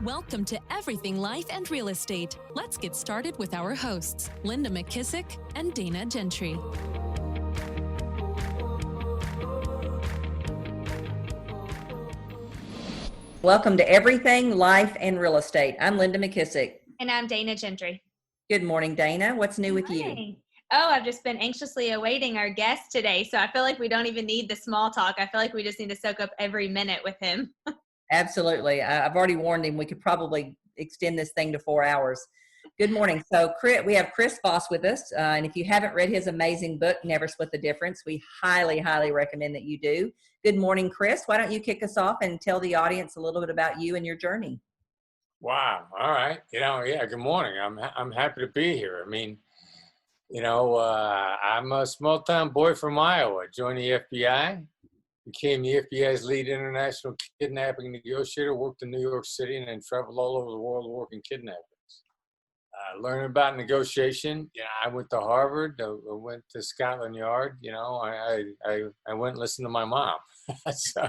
Welcome to Everything Life and Real Estate. Let's get started with our hosts, Linda McKissick and Dana Gentry. Welcome to Everything Life and Real Estate. I'm Linda McKissick. And I'm Dana Gentry. Good morning, Dana. What's new with you? Oh, I've just been anxiously awaiting our guest today. So I feel like we don't even need the small talk. I feel like we just need to soak up every minute with him. Absolutely. I've already warned him we could probably extend this thing to 4 hours. Good morning. So we have Chris Voss with us. And if you haven't read his amazing book, Never Split the Difference, we highly, highly recommend that you do. Good morning, Chris. Why don't you kick us off and tell the audience a little bit about you and your journey? Wow. All right. Good morning. I'm happy to be here. I'm a small town boy from Iowa. Joined the FBI, became the FBI's lead international kidnapping negotiator, worked in New York City, and then traveled all over the world working kidnappings. Learning about negotiation. I went to Harvard. I went to Scotland Yard. I went and listened to my mom. So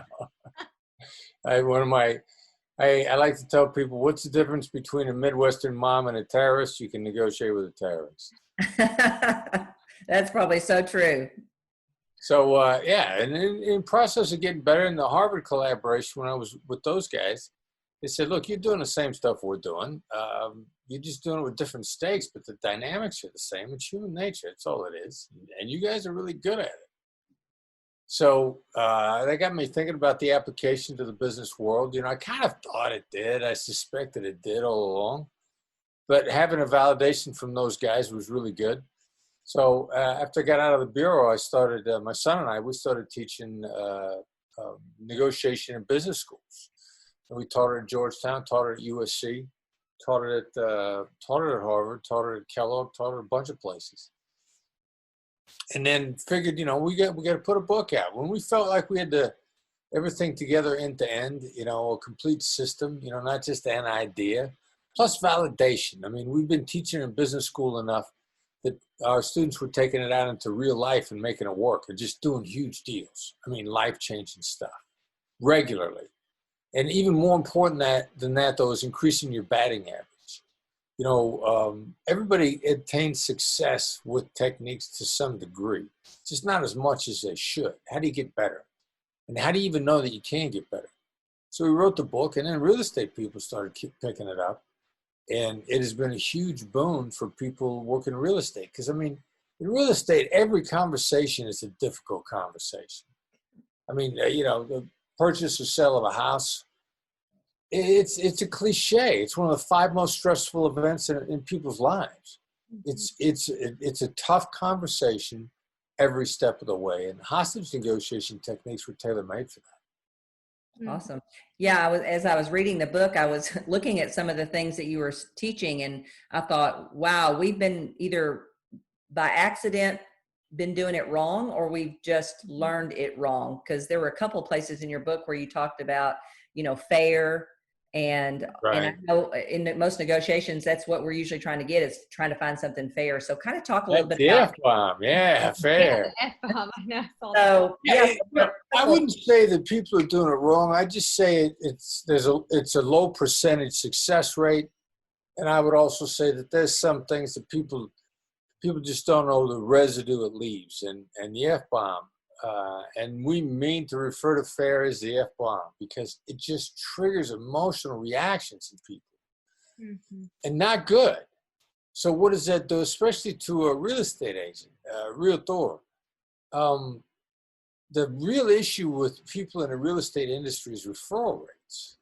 I like to tell people, what's the difference between a Midwestern mom and a terrorist? You can negotiate with a terrorist. That's probably so true. So, and in process of getting better in the Harvard collaboration, when I was with those guys, they said, look, you're doing the same stuff we're doing. You're just doing it with different stakes, but the dynamics are the same. It's human nature. That's all it is. And you guys are really good at it. So that got me thinking about the application to the business world. I kind of thought it did. I suspected it did all along. But having a validation from those guys was really good. So after I got out of the bureau, I started, my son and I, we started teaching negotiation in business schools. And we taught it at Georgetown, taught it at USC, taught it at Harvard, taught it at Kellogg, taught it at a bunch of places. And then figured, we got to put a book out. When we felt like we had everything together end to end, a complete system, not just an idea, plus validation. We've been teaching in business school enough that our students were taking it out into real life and making it work and just doing huge deals. Life-changing stuff regularly. And even more important than that, though, is increasing your batting average. Everybody attains success with techniques to some degree, just not as much as they should. How do you get better? And how do you even know that you can get better? So we wrote the book, and then real estate people started picking it up. And it has been a huge boon for people working in real estate. Because, in real estate, every conversation is a difficult conversation. The purchase or sale of a house, it's a cliche. It's one of the 5 most stressful events in people's lives. It's a tough conversation every step of the way. And hostage negotiation techniques were tailor-made for that. Awesome. Yeah, as I was reading the book, I was looking at some of the things that you were teaching, and I thought, wow, we've been either by accident been doing it wrong, or we've just learned it wrong. Because there were a couple places in your book where you talked about, fair, and I know in most negotiations, that's what we're usually trying to get, is trying to find something fair. So kind of talk a little bit about F-bomb. Yeah, fair. Yeah, the F-bomb. I know. So I wouldn't say that people are doing it wrong. I just say it's a low percentage success rate, and I would also say that there's some things that people just don't know the residue it leaves, and the F-bomb. And we mean to refer to fair as the F-bomb because it just triggers emotional reactions in people, and not good. So what does that do, especially to a real estate agent, a realtor? The real issue with people in the real estate industry is referral rates.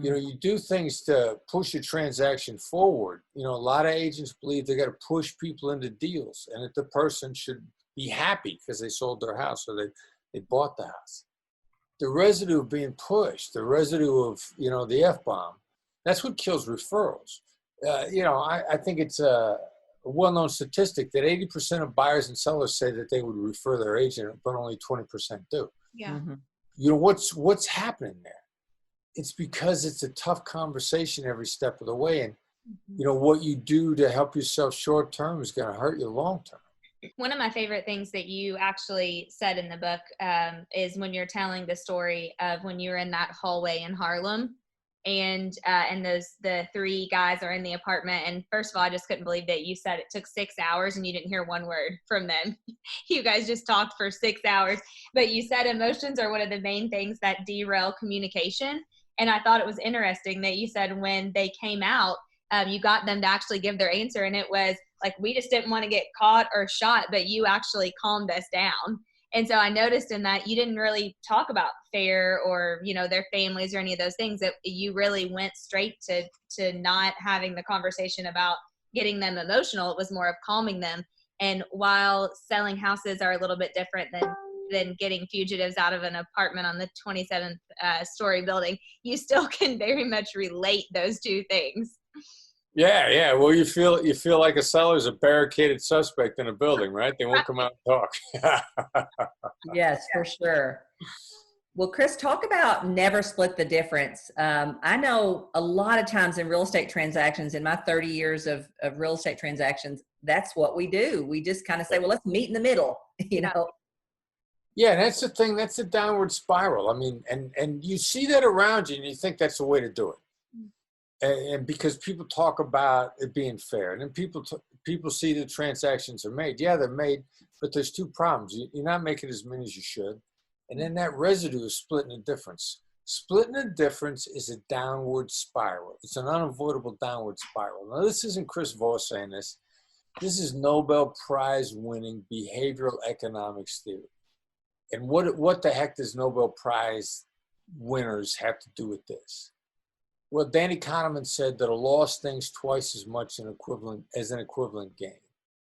You do things to push a transaction forward. A lot of agents believe they got to push people into deals, and that the person should be happy because they sold their house or they bought the house. The residue of being pushed, the residue of, the F-bomb, that's what kills referrals. I think it's a well-known statistic that 80% of buyers and sellers say that they would refer their agent, but only 20% do. Yeah. What's happening there? It's because it's a tough conversation every step of the way. And, what you do to help yourself short-term is going to hurt you long-term. One of my favorite things that you actually said in the book is when you're telling the story of when you were in that hallway in Harlem and the three guys are in the apartment. And first of all, I just couldn't believe that you said it took 6 hours and you didn't hear one word from them. You guys just talked for 6 hours, but you said emotions are one of the main things that derail communication. And I thought it was interesting that you said when they came out, you got them to actually give their answer, and it was like, we just didn't want to get caught or shot, but you actually calmed us down. And so I noticed in that you didn't really talk about fair or, their families or any of those things. That you really went straight to not having the conversation about getting them emotional. It was more of calming them. And while selling houses are a little bit different than getting fugitives out of an apartment on the 27th story building, you still can very much relate those two things. Yeah. Well, you feel like a seller's a barricaded suspect in a building, right? They won't come out and talk. Yes, for sure. Well, Chris, talk about never split the difference. I know a lot of times in real estate transactions, in my 30 years of real estate transactions, that's what we do. We just kind of say, well, let's meet in the middle, you know? Yeah, that's the thing. That's a downward spiral. I mean, and you see that around you and you think that's the way to do it. And because people talk about it being fair, and then people see the transactions are made. Yeah, they're made, but there's two problems. You're not making as many as you should. And then that residue is splitting the difference. Splitting the difference is a downward spiral. It's an unavoidable downward spiral. Now, this isn't Chris Voss saying this. This is Nobel Prize winning behavioral economics theory. And what the heck does Nobel Prize winners have to do with this? Well, Danny Kahneman said that a loss thinks twice as much as an equivalent gain.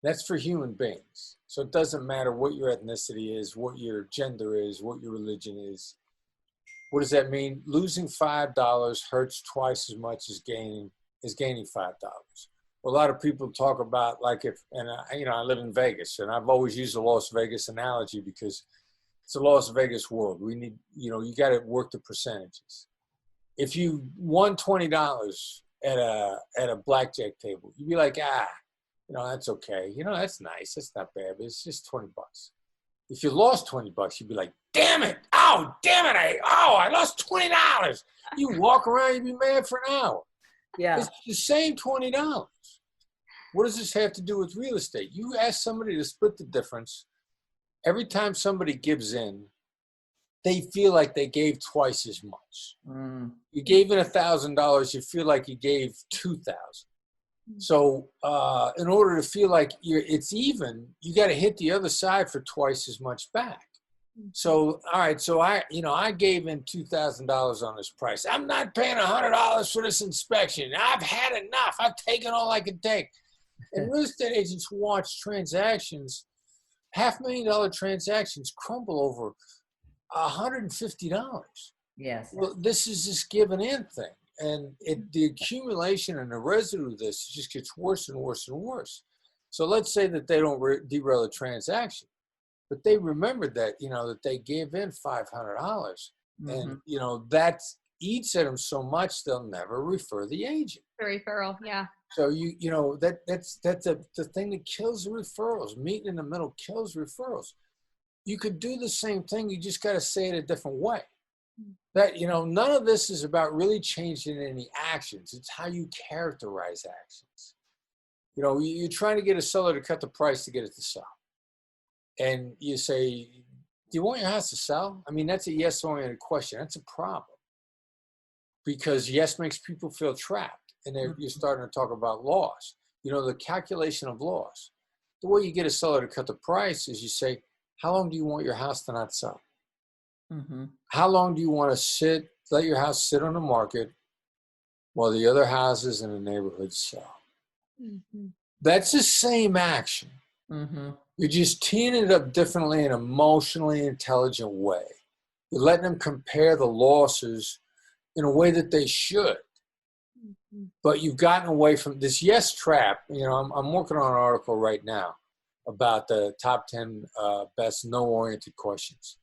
That's for human beings. So it doesn't matter what your ethnicity is, what your gender is, what your religion is. What does that mean? Losing $5 hurts twice as much as gaining $5. Well, a lot of people talk about I live in Vegas, and I've always used the Las Vegas analogy because it's a Las Vegas world. We need, you got to work the percentages. If you won $20 at a blackjack table, you'd be like, that's okay. That's nice. That's not bad, but it's just $20. If you lost $20, you'd be like, damn it. Oh, damn it. I lost $20. You walk around, you'd be mad for an hour. Yeah. It's the same $20. What does this have to do with real estate? You ask somebody to split the difference. Every time somebody gives in, they feel like they gave twice as much. You gave in $1,000, you feel like you gave 2,000. So in order to feel like it's even, you got to hit the other side for twice as much back. So, all right, so I gave in $2,000 on this price. I'm not paying $100 for this inspection. I've had enough. I've taken all I could take. And real estate agents watch transactions, $500,000 transactions crumble over $150. Yes. Well, this is this give and in thing. And the accumulation and the residue of this just gets worse and worse and worse. So let's say that they don't derail a transaction, but they remembered that, that they gave in $500 and, that eats at them so much, they'll never refer the agent. The referral. Yeah. So that's the thing that kills the referrals. Meeting in the middle kills referrals. You could do the same thing. You just got to say it a different way. That, none of this is about really changing any actions. It's how you characterize actions. You're trying to get a seller to cut the price to get it to sell. And you say, do you want your house to sell? I mean, that's a yes-oriented question. That's a problem. Because yes makes people feel trapped. And you're starting to talk about loss. The calculation of loss. The way you get a seller to cut the price is you say, how long do you want your house to not sell? How long do you want to let your house sit on the market while the other houses in the neighborhood sell? That's the same action. You're just teeing it up differently in an emotionally intelligent way. You're letting them compare the losses in a way that they should. But you've gotten away from this yes trap. I'm working on an article right now about the top 10 best no-oriented questions.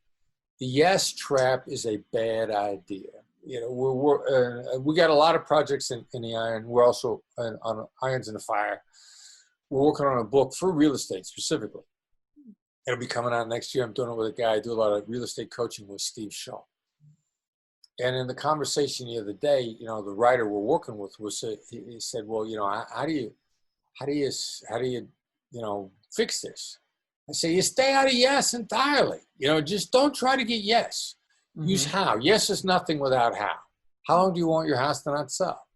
The yes trap is a bad idea. We got a lot of projects in the iron. We're also on irons in the fire. We're working on a book for real estate specifically. It'll be coming out next year. I'm doing it with a guy. I do a lot of real estate coaching with Steve Shaw. And in the conversation the other day, you know, the writer we're working with he said, well, you know, how do you, you know, fix this? I say, you stay out of yes entirely. You know, just don't try to get yes. Use how. Yes is nothing without how. How long do you want your house to not sell?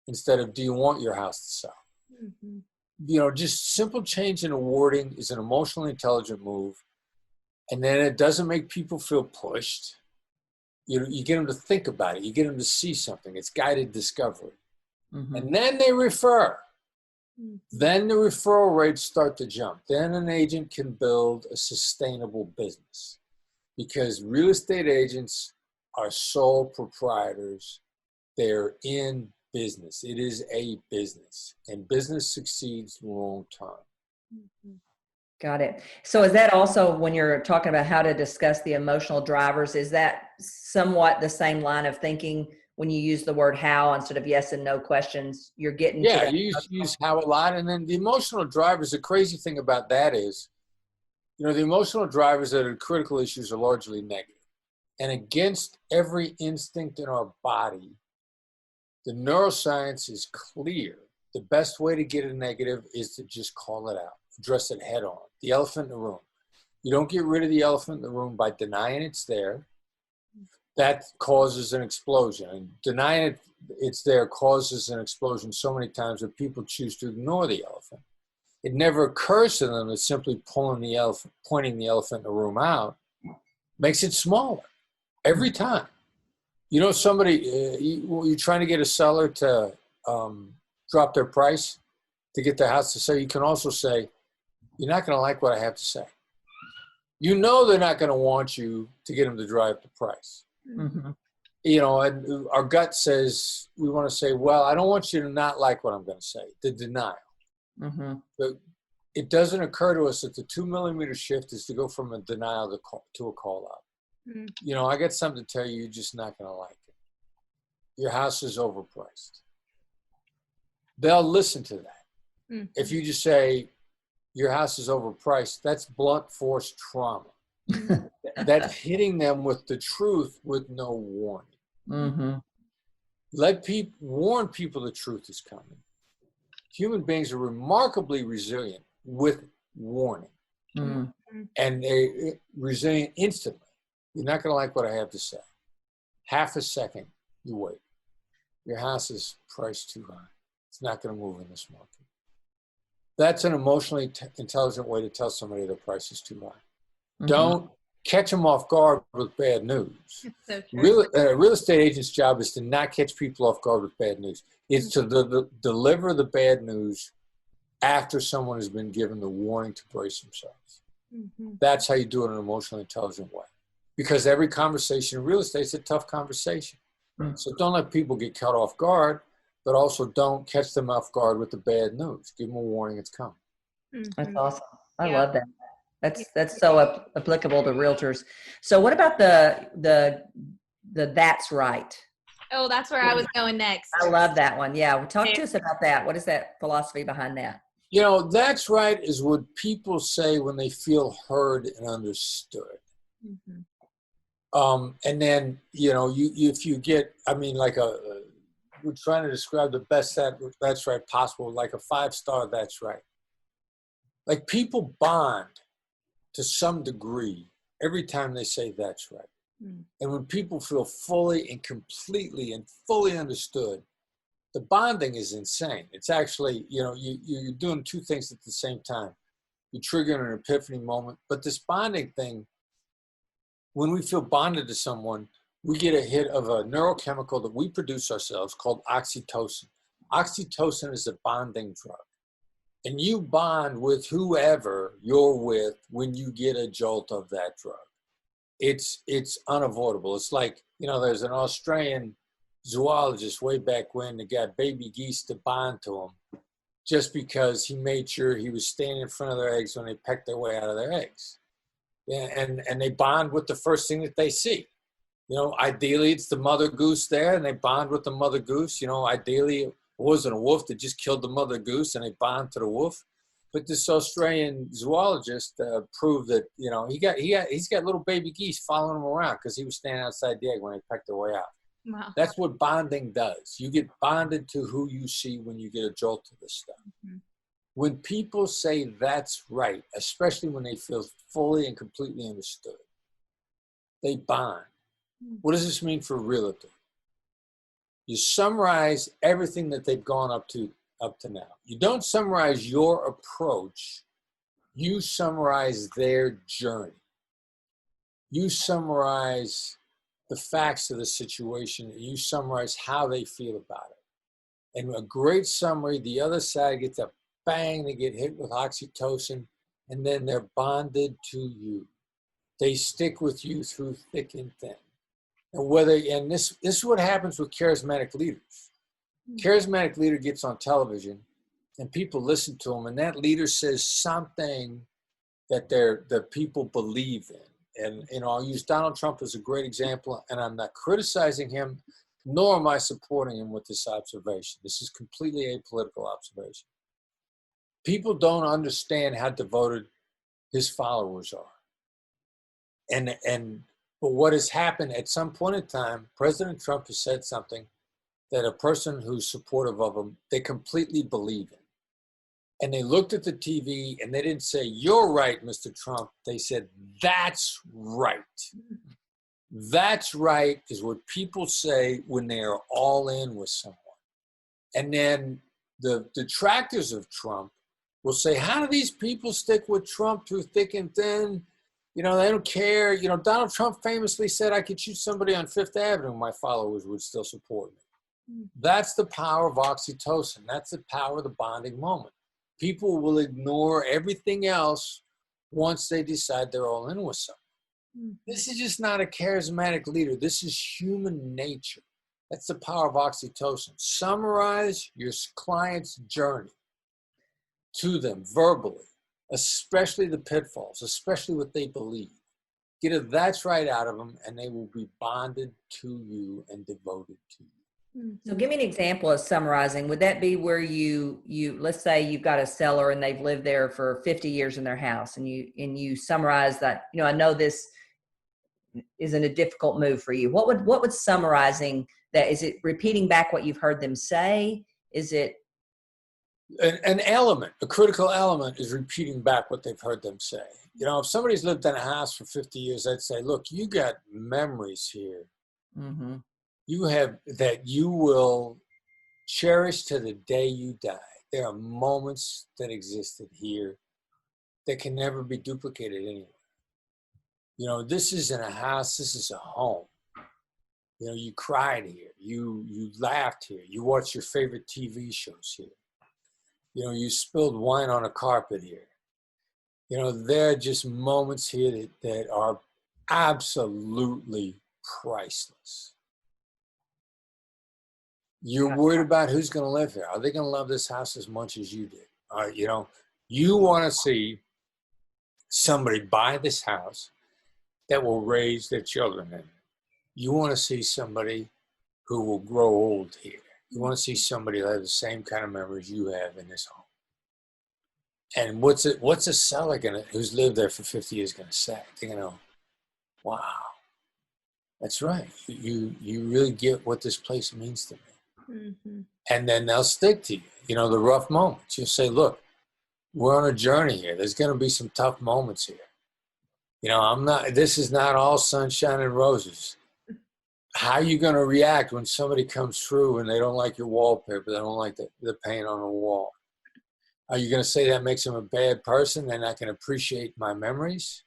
Instead of, do you want your house to sell? You know, just simple change in the wording is an emotionally intelligent move. And then it doesn't make people feel pushed. You get them to think about it. You get them to see something. It's guided discovery. And then they refer. Then the referral rates start to jump. Then an agent can build a sustainable business, because real estate agents are sole proprietors. They're in business. It is a business, and business succeeds long term. Got it. So is that also, when you're talking about how to discuss the emotional drivers, is that somewhat the same line of thinking when you use the word how instead of yes and no questions? You're getting to that. You use how a lot. And then the emotional drivers, the crazy thing about that is, you know, the emotional drivers that are critical issues are largely negative. And against every instinct in our body, the neuroscience is clear. The best way to get a negative is to just call it out, address it head on. The elephant in the room. You don't get rid of the elephant in the room by denying it's there. That causes an explosion. And denying it's there causes an explosion so many times that people choose to ignore the elephant. It never occurs to them that simply pointing the elephant in the room out makes it smaller every time. You know, somebody, you're trying to get a seller to drop their price to get their house to sell. You can also say, you're not going to like what I have to say. You know they're not going to want you to get them to drive the price. You know, and our gut says, we want to say, well, I don't want you to not like what I'm going to say, the denial. But it doesn't occur to us that the 2 millimeter shift is to go from a denial to a call out. You know, I got something to tell you, you're just not going to like it. Your house is overpriced. They'll listen to that. If you just say, your house is overpriced, that's blunt force trauma. That's hitting them with the truth with no warning. Warn people the truth is coming. Human beings are remarkably resilient with warning. And they're resilient instantly. You're not going to like what I have to say. Half a second, you wait. Your house is priced too high. It's not going to move in this market. That's an emotionally intelligent way to tell somebody their price is too high. Don't catch them off guard with bad news. So true. Real estate agent's job is to not catch people off guard with bad news. It's to deliver the bad news after someone has been given the warning to brace themselves. That's how you do it in an emotionally intelligent way. Because every conversation in real estate is a tough conversation. So don't let people get caught off guard, but also don't catch them off guard with the bad news. Give them a warning, it's coming. That's awesome. I love that. That's so applicable to realtors. So what about the that's right? Oh, that's where I was going next. I love that one. Yeah. Talk to us about that. What is that philosophy behind that? You know, that's right is what people say when they feel heard and understood. And then, you know, if you get, I mean, like we're trying to describe the best that's right possible, like a 5-star that's right. Like people bond to some degree every time they say that's right. And when people feel fully and completely and fully understood, the bonding is insane. It's actually, you know, you're doing two things at the same time. You're triggering an epiphany moment, but this bonding thing, when we feel bonded to someone, we get a hit of a neurochemical that we produce ourselves called oxytocin. Oxytocin is a bonding drug. And you bond with whoever you're with when you get a jolt of that drug. It's unavoidable. It's like, you know, there's an Australian zoologist way back when that got baby geese to bond to him just because he made sure he was standing in front of their eggs when they pecked their way out of their eggs. Yeah, and they bond with the first thing that they see. You know, ideally it's the mother goose there, and they bond with the mother goose. You know, ideally it wasn't a wolf that just killed the mother goose, and they bond to the wolf. But this Australian zoologist proved that, you know, he's got little baby geese following him around because he was standing outside the egg when they pecked their way out. Wow. That's what bonding does. You get bonded to who you see when you get a jolt of this stuff. Mm-hmm. When people say that's right, especially when they feel fully and completely understood, they bond. What does this mean for a realtor? You summarize everything that they've gone up to now. You don't summarize your approach. You summarize their journey. You summarize the facts of the situation. You summarize how they feel about it. And a great summary, the other side gets a bang, they get hit with oxytocin, and then they're bonded to you. They stick with you through thick and thin. And this is what happens with charismatic leaders. Charismatic leader gets on television and people listen to him, and that leader says something that the people believe in. And I'll use Donald Trump as a great example, and I'm not criticizing him, nor am I supporting him with this observation. This is completely apolitical observation. People don't understand how devoted his followers are. But what has happened at some point in time, President Trump has said something that a person who's supportive of him, they completely believe in. And they looked at the TV and they didn't say, "You're right, Mr. Trump." They said, "That's right." That's right is what people say when they are all in with someone. And then the detractors of Trump will say, "How do these people stick with Trump through thick and thin? They don't care. Donald Trump famously said I could shoot somebody on Fifth Avenue. My followers would still support me." That's the power of oxytocin. That's the power of the bonding moment. People will ignore everything else once they decide they're all in with someone. This is just not a charismatic leader. This is human nature. That's the power of oxytocin. Summarize your client's journey to them verbally, especially the pitfalls, especially what they believe. Get a "that's right" out of them, and they will be bonded to you and devoted to you. So give me an example of summarizing. Would that be where you let's say you've got a seller and they've lived there for 50 years in their house, and you summarize that, I know this isn't a difficult move for you. What would summarizing that, is it repeating back what you've heard them say? Is it an element, a critical element is repeating back what they've heard them say. If somebody's lived in a house for 50 years, I'd say, "Look, you got memories here. mm-hmm. You have that you will cherish to the day you die. There are moments that existed here that can never be duplicated anywhere. This isn't a house, this is a home. You cried here, you laughed here, you watched your favorite TV shows here. You spilled wine on a carpet here. There are just moments here that are absolutely priceless. You're worried about who's going to live here. Are they going to love this house as much as you did? You want to see somebody buy this house that will raise their children in it. You want to see somebody who will grow old here. You want to see somebody that has the same kind of memories you have in this home. And what's a seller who's lived there for 50 years going to say? They're going to, "Wow, that's right. You really get what this place means to me." Mm-hmm. And then they'll stick to you. The rough moments. You'll say, "Look, we're on a journey here. There's going to be some tough moments here. This is not all sunshine and roses. How are you going to react when somebody comes through and they don't like your wallpaper? They don't like the paint on the wall? Are you going to say that makes them a bad person? They're not going to appreciate my memories?"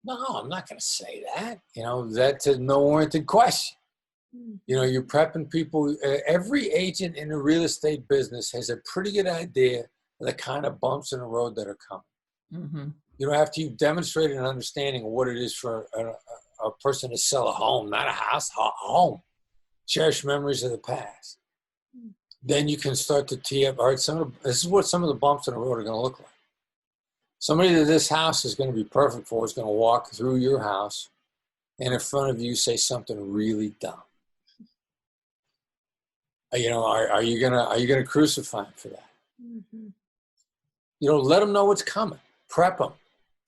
No, I'm not going to say that. That's a no warranted question. You're prepping people. Every agent in the real estate business has a pretty good idea of the kind of bumps in the road that are coming. Mm-hmm. After you've demonstrated an understanding of what it is for a person to sell a home, not a house, a home, cherish memories of the past, then you can start to tee up, all right, this is what some of the bumps in the road are going to look like. Somebody that this house is going to be perfect for is going to walk through your house and in front of you say something really dumb. Are you gonna crucify him for that? Mm-hmm. Let them know what's coming. Prep them.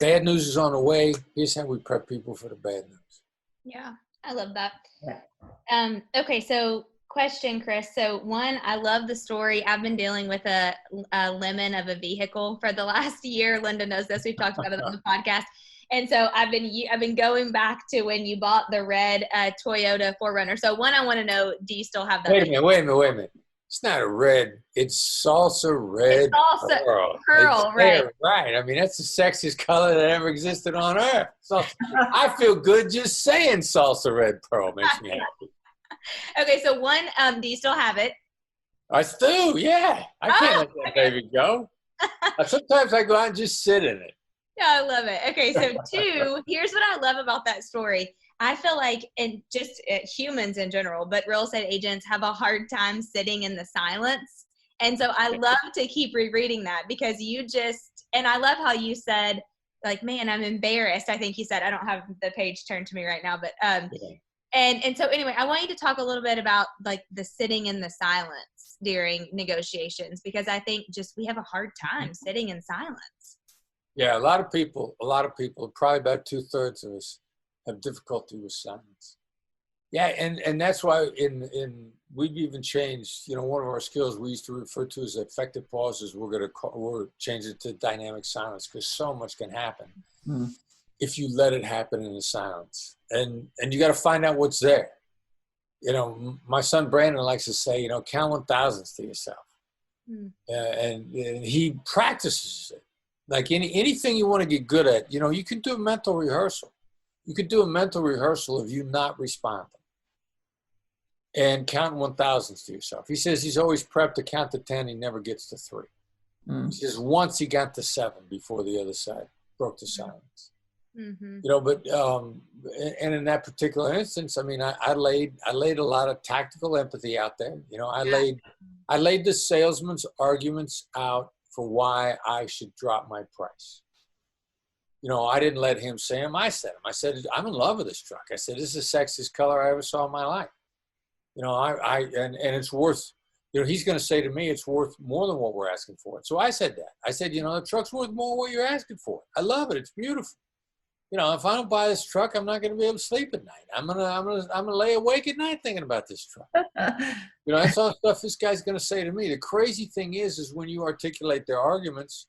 Bad news is on the way. Here's how we prep people for the bad news. Yeah. I love that. Yeah. Okay, so question, Chris. So one, I love the story. I've been dealing with a lemon of a vehicle for the last year. Linda knows this. We've talked about it on the podcast. And so I've been going back to when you bought the red Toyota 4Runner. So one, I want to know, do you still have that? Wait a minute. It's not a red. It's salsa red. It's salsa pearl, right? Right. I mean, that's the sexiest color that ever existed on earth. So I feel good just saying salsa red pearl makes me happy. Okay, so one, do you still have it? I do, yeah. I can't let that baby go. Sometimes I go out and just sit in it. Yeah, I love it. Okay, so two, here's what I love about that story. I feel like, and just humans in general, but real estate agents have a hard time sitting in the silence. And so I love to keep rereading that because and I love how you said, like, man, I'm embarrassed. I think you said, I don't have the page turned to me right now, but, and so anyway, I want you to talk a little bit about like the sitting in the silence during negotiations, because I think we have a hard time sitting in silence. Yeah, a lot of people, probably about 2/3 of us have difficulty with silence. Yeah, and that's why we've even changed, one of our skills we used to refer to as effective pauses. We're changing it to dynamic silence because so much can happen if you let it happen in the silence. And you got to find out what's there. My son Brandon likes to say, count 1,000s to yourself. And he practices it. Like anything you want to get good at, you can do a mental rehearsal. You could do a mental rehearsal of you not responding and counting 1,000s to yourself. He says he's always prepped to count to 10. He never gets to 3. He says once he got to 7 before the other side broke the silence. But and in that particular instance, I mean, I laid a lot of tactical empathy out there. I laid the salesman's arguments out for why I should drop my price. I didn't let him say them. I said them. I said, I'm in love with this truck. I said, this is the sexiest color I ever saw in my life. And it's worth, he's going to say to me, it's worth more than what we're asking for it. So I said that. I said, the truck's worth more than what you're asking for. I love it. It's beautiful. If I don't buy this truck, I'm not going to be able to sleep at night. I'm gonna lay awake at night thinking about this truck. That's all stuff this guy's going to say to me. The crazy thing is when you articulate their arguments,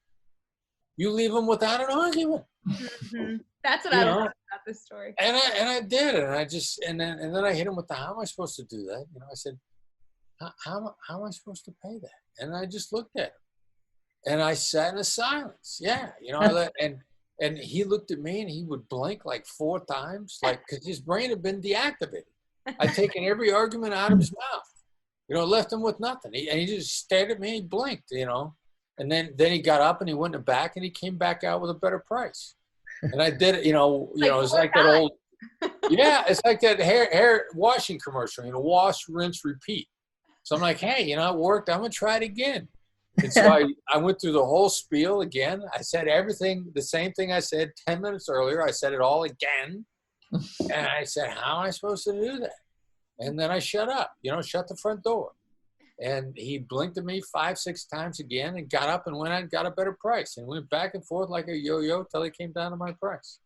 you leave them without an argument. That's what I love about this story. And I did it. And then I hit him with how am I supposed to do that? I said, how am I supposed to pay that? And I just looked at him, and I sat in a silence. Yeah, and he looked at me, and he would blink like 4 times, because his brain had been deactivated. I'd taken every argument out of his mouth, left him with nothing. He just stared at me, he blinked, and then he got up and he went in the back and he came back out with a better price. And I did it, it's like that old, it's like that hair washing commercial, wash, rinse, repeat. So I'm like, hey, it worked. I'm going to try it again. And so I went through the whole spiel again. I said everything, the same thing I said 10 minutes earlier. I said it all again. And I said, how am I supposed to do that? And then I shut up, shut the front door. And he blinked at me 5-6 times again and got up and went out and got a better price and went back and forth like a yo-yo till he came down to my price.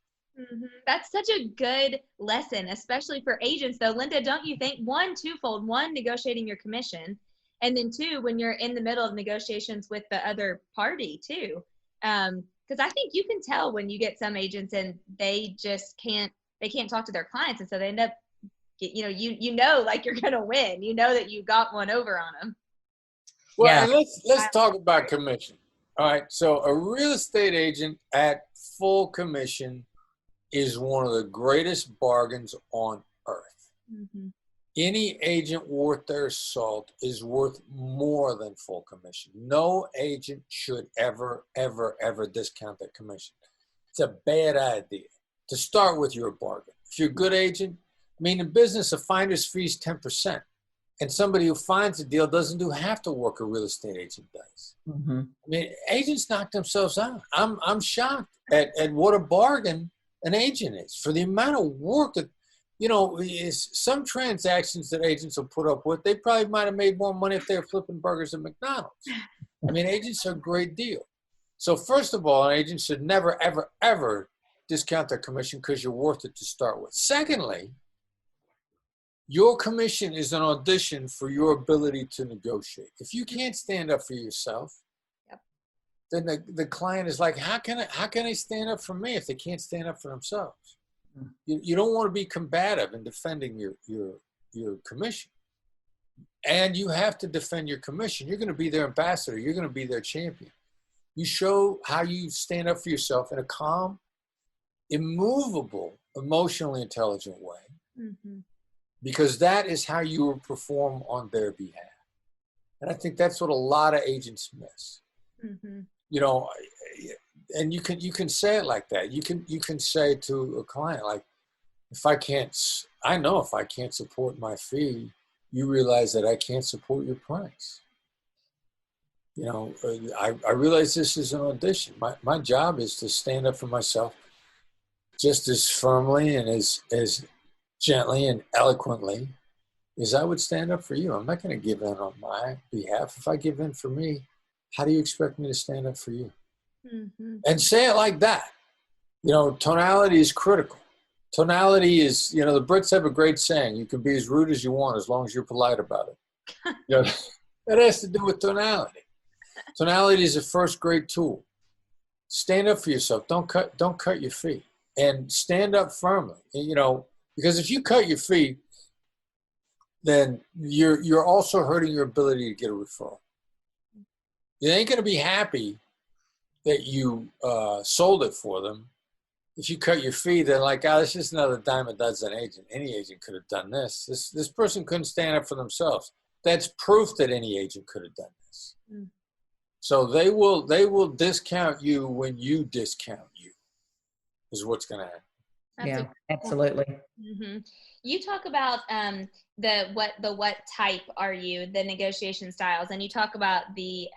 That's such a good lesson, especially for agents though. Linda, don't you think? One, twofold. One, negotiating your commission. And then 2, when you're in the middle of negotiations with the other party too. Because I think you can tell when you get some agents and they just can't talk to their clients. And so they end up, like you're going to win, that you got one over on them. Well, and let's talk about commission. All right. So a real estate agent at full commission is one of the greatest bargains on earth. Any agent worth their salt is worth more than full commission. No agent should ever, ever, ever discount their commission. It's a bad idea. To start with, you're a bargain. If you're a good agent, in business, a finder's fee is 10%. And somebody who finds a deal doesn't do half the work a real estate agent does. Agents knock themselves out. I'm shocked at what a bargain an agent is for the amount of work that, is some transactions that agents will put up with. They probably might have made more money if they were flipping burgers at McDonald's. Agents are a great deal. So first of all, an agent should never, ever, ever discount their commission because you're worth it to start with. Secondly, Your commission is an audition for your ability to negotiate. If you can't stand up for yourself, then the client is like, how can they stand up for me if they can't stand up for themselves? You don't want to be combative in defending your commission. And you have to defend your commission. You're going to be their ambassador. You're going to be their champion. You show how you stand up for yourself in a calm, immovable, emotionally intelligent way, because that is how you will perform on their behalf. And I think that's what a lot of agents miss. You know, and you can say it like that. You can say to a client, like, I know if I can't support my fee, you realize that I can't support your price. You know, I realize this is an audition. My job is to stand up for myself just as firmly and as gently and eloquently as I would stand up for you. I'm not going to give in on my behalf. If I give in for me, how do you expect me to stand up for you? And say it like that. You know, tonality is critical. Tonality is, you know, the Brits have a great saying, you can be as rude as you want as long as you're polite about it. You know, that has to do with tonality. Tonality is the first great tool. Stand up for yourself. Don't cut your feet, and stand up firmly. You know, because if you cut your feet, then you're also hurting your ability to get a referral. You ain't going to be happy that you sold it for them. If you cut your fee, they're like, oh, it's just another dime a dozen agent. Any agent could have done this. This person couldn't stand up for themselves. That's proof that any agent could have done this. So they will discount you when you discount you, is what's going to happen. Yeah, absolutely. You talk about what type are you, the negotiation styles, and you talk about the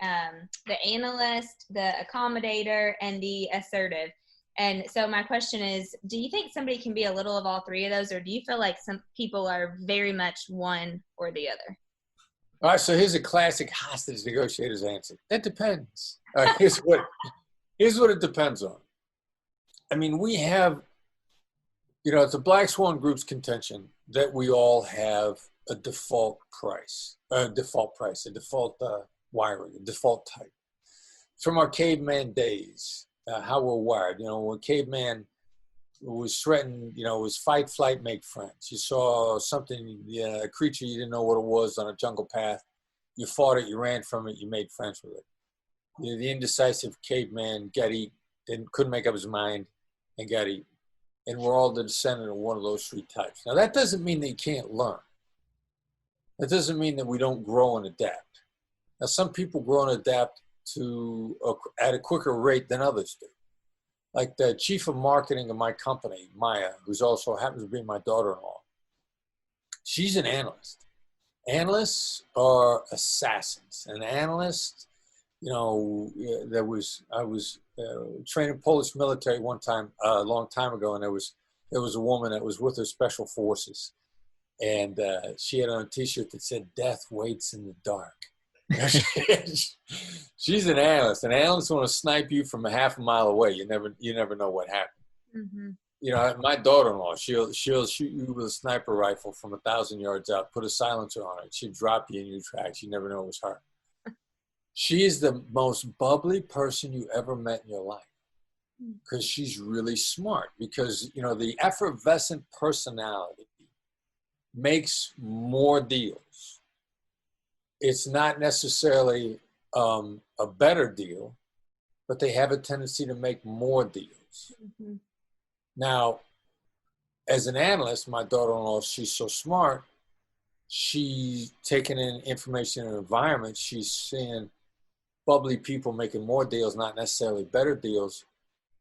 analyst, the accommodator, and the assertive. And so my question is, do you think somebody can be a little of all three of those, or do you feel like some people are very much one or the other? All right, so here's a classic hostage negotiator's answer. That depends. All right, here's what it depends on. I mean, we have, you know, it's a Black Swan Group's contention that we all have a default wiring, a default type. From our caveman days, how we're wired. You know, when caveman was threatened, you know, it was fight, flight, make friends. You saw something, a creature, you didn't know what it was on a jungle path. You fought it, you ran from it, you made friends with it. You know, the indecisive caveman got eaten, couldn't make up his mind and got eaten. And we're all the descendant of one of those three types. Now, that doesn't mean that you can't learn. That doesn't mean that we don't grow and adapt. Now, some people grow and adapt at a quicker rate than others do. Like the chief of marketing of my company, Maya, who's also happens to be my daughter-in-law. She's an analyst. Analysts are assassins. An analyst, you know, I was training Polish military one time, a long time ago, and there was a woman that was with her special forces, and she had on a T-shirt that said "Death waits in the dark." She's an analyst. An analyst want to snipe you from a half a mile away. You never know what happened. You know, my daughter-in-law, she'll shoot you with a sniper rifle from 1,000 yards out, put a silencer on it. She'd drop you in your tracks. You never know it was her. She is the most bubbly person you ever met in your life, because she's really smart. Because, you know, the effervescent personality makes more deals. It's not necessarily a better deal, but they have a tendency to make more deals. Now, as an analyst, my daughter-in-law, she's so smart. She's taking in information in an environment. She's seeing bubbly people making more deals, not necessarily better deals.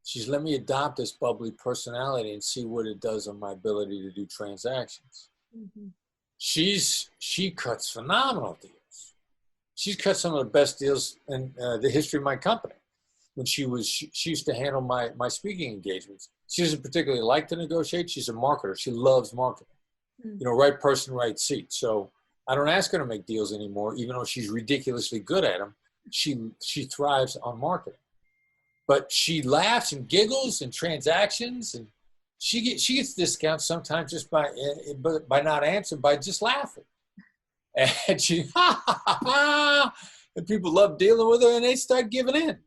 She's let me adopt this bubbly personality and see what it does on my ability to do transactions. She cuts phenomenal deals. She's cut some of the best deals in the history of my company. When she used to handle my speaking engagements. She doesn't particularly like to negotiate. She's a marketer. She loves marketing. You know, right person, right seat. So I don't ask her to make deals anymore, even though she's ridiculously good at them. She thrives on marketing. But she laughs and giggles in transactions, and She gets discounts sometimes just by not answering, by just laughing. And she, and people love dealing with her, and they start giving in.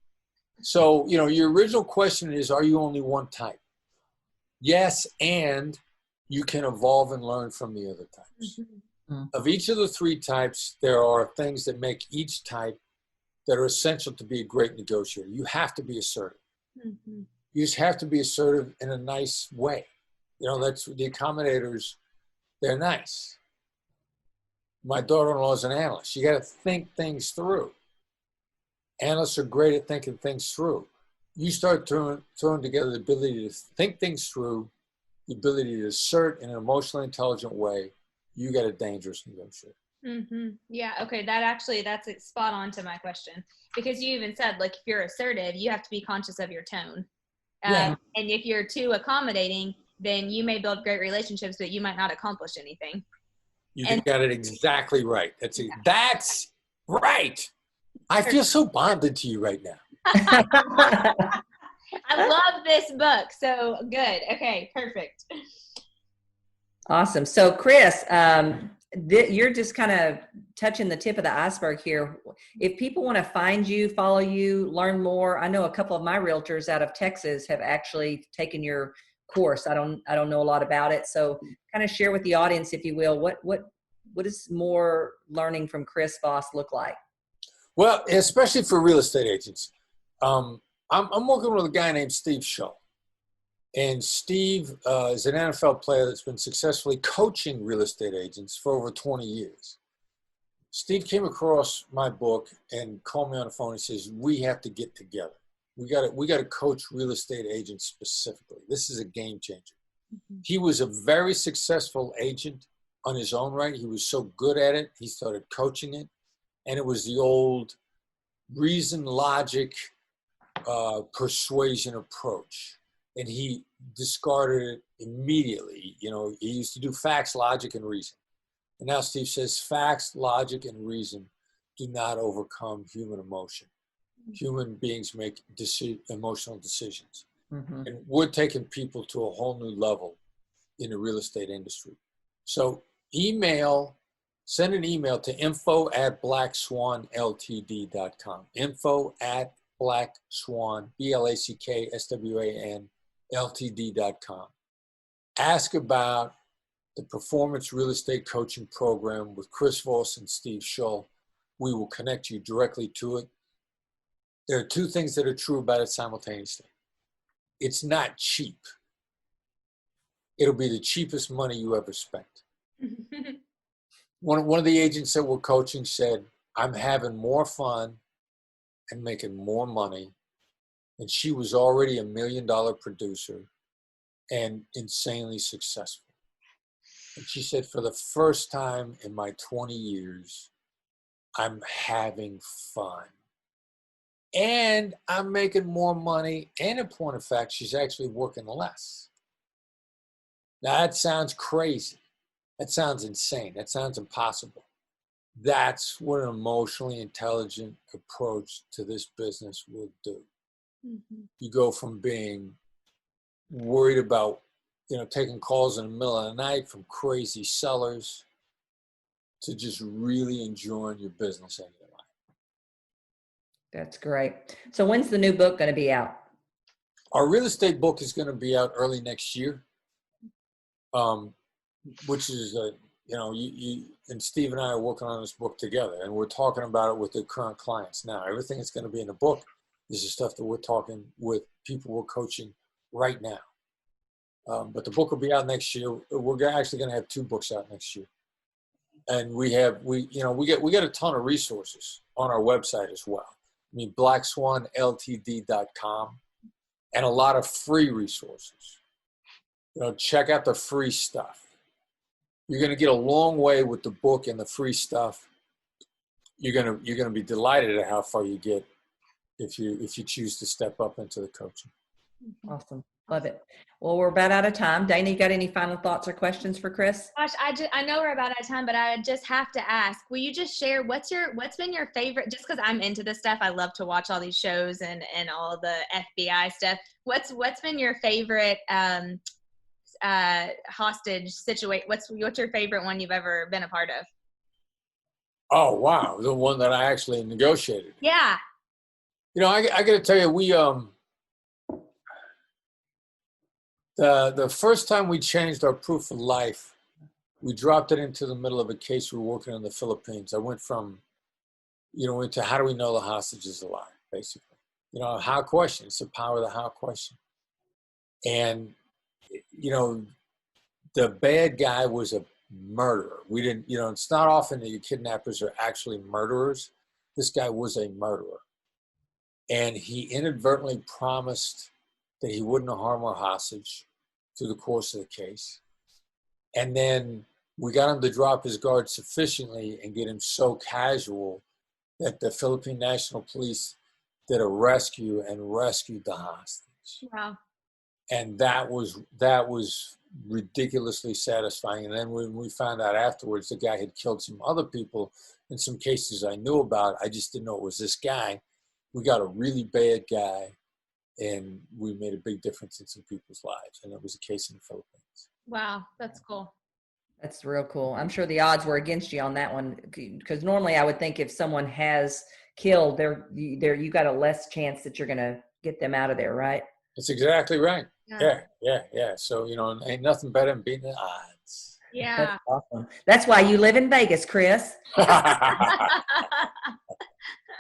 So, your original question is, are you only one type? Yes, and you can evolve and learn from the other types. Mm-hmm. Of each of the three types, there are things that make each type that are essential to be a great negotiator. You have to be assertive. Mm-hmm. You just have to be assertive in a nice way. That's the accommodators, they're nice. My daughter-in-law is an analyst. You got to think things through. Analysts are great at thinking things through. You start throwing together the ability to think things through, the ability to assert in an emotionally intelligent way, you got a dangerous negotiator. Mm-hmm. Yeah. Okay. That's spot on to my question, because you even said, like, if you're assertive, you have to be conscious of your tone. And if you're too accommodating, then you may build great relationships, but you might not accomplish anything. You got it exactly right. That's right. I feel so bonded to you right now. I love this book. So good. Okay, perfect. Awesome. So Chris, you're just kind of touching the tip of the iceberg here. If people want to find you, follow you, learn more, I know a couple of my realtors out of Texas have actually taken your course. I don't know a lot about it. So kind of share with the audience, if you will, what does more learning from Chris Voss look like? Well, especially for real estate agents. I'm working with a guy named Steve Shull. And Steve is an NFL player that's been successfully coaching real estate agents for over 20 years. Steve came across my book and called me on the phone and says, we have to get together. We got to coach real estate agents specifically. This is a game changer. Mm-hmm. He was a very successful agent on his own right. He was so good at it, he started coaching it. And it was the old reason, logic, persuasion approach. And he discarded it immediately. He used to do facts, logic, and reason. And now Steve says facts, logic, and reason do not overcome human emotion. Human beings make emotional decisions. Mm-hmm. And we're taking people to a whole new level in the real estate industry. So send an email to info@blackswanltd.com. info@blackswan, BLACKSWAN, Ask about the Performance Real Estate Coaching Program with Chris Voss and Steve Shull. We will connect you directly to it. There are two things that are true about it simultaneously. It's not cheap. It'll be the cheapest money you ever spent. One of the agents that we're coaching said, I'm having more fun and making more money. And she was already $1 million producer and insanely successful. And she said, for the first time in my 20 years, I'm having fun. And I'm making more money. And in point of fact, she's actually working less. Now, that sounds crazy. That sounds insane. That sounds impossible. That's what an emotionally intelligent approach to this business will do. Mm-hmm. You go from being worried about, taking calls in the middle of the night from crazy sellers to just really enjoying your business and your life. That's great. So when's the new book going to be out? Our real estate book is going to be out early next year. Which is, you and Steve and I are working on this book together, and we're talking about it with the current clients now. Everything that's going to be in the book is the stuff that we're talking with people we're coaching right now. But the book will be out next year. We're actually going to have 2 books out next year, and we get a ton of resources on our website as well. blackswanltd.com, and a lot of free resources. Check out the free stuff. You're going to get a long way with the book and the free stuff. You're going to be delighted at how far you get if you choose to step up into the coaching. Awesome. Love it. Well, we're about out of time. Dana, you got any final thoughts or questions for Chris? Gosh, I know we're about out of time, but I just have to ask, will you just share what's been your favorite, just because I'm into this stuff. I love to watch all these shows and all the FBI stuff. What's been your favorite hostage situation? What's your favorite one you've ever been a part of? Oh, wow. The one that I actually negotiated. Yeah. You know, I got to tell you, we, the first time we changed our proof of life, we dropped it into the middle of a case we were working in the Philippines. I went from, into how do we know the hostage is alive, basically. How question. It's the power of the how question. And, the bad guy was a murderer. We didn't, it's not often that your kidnappers are actually murderers. This guy was a murderer. And he inadvertently promised that he wouldn't harm our hostage through the course of the case. And then we got him to drop his guard sufficiently and get him so casual that the Philippine National Police did a rescue and rescued the hostage. Wow. And that was ridiculously satisfying. And then when we found out afterwards the guy had killed some other people in some cases I knew about, I just didn't know it was this guy. We got a really bad guy, and we made a big difference in some people's lives. And it was a case in the Philippines. Wow, that's cool. That's real cool. I'm sure the odds were against you on that one, because normally I would think if someone has killed, you got a less chance that you're going to get them out of there, right? That's exactly right. Yeah. Yeah. So, ain't nothing better than beating the odds. Yeah. That's awesome. That's why you live in Vegas, Chris.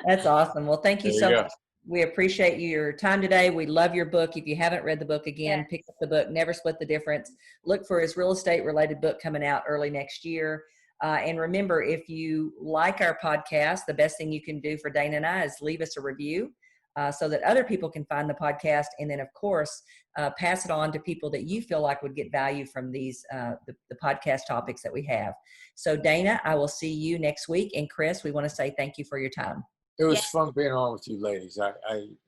That's awesome. Well, thank you so much. We appreciate your time today. We love your book. If you haven't read the book, again, pick up the book, Never Split the Difference. Look for his real estate related book coming out early next year. And remember, if you like our podcast, the best thing you can do for Dana and I is leave us a review so that other people can find the podcast. And then, of course, pass it on to people that you feel like would get value from these, the podcast topics that we have. So Dana, I will see you next week. And Chris, we want to say thank you for your time. It was fun being on with you ladies. I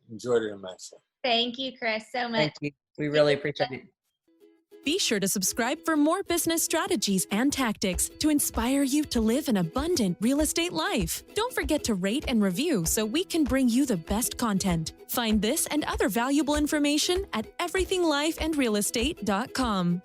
enjoyed it immensely. Thank you, Chris, so much. Thank you. We really appreciate it. Be sure to subscribe for more business strategies and tactics to inspire you to live an abundant real estate life. Don't forget to rate and review so we can bring you the best content. Find this and other valuable information at everythinglifeandrealestate.com.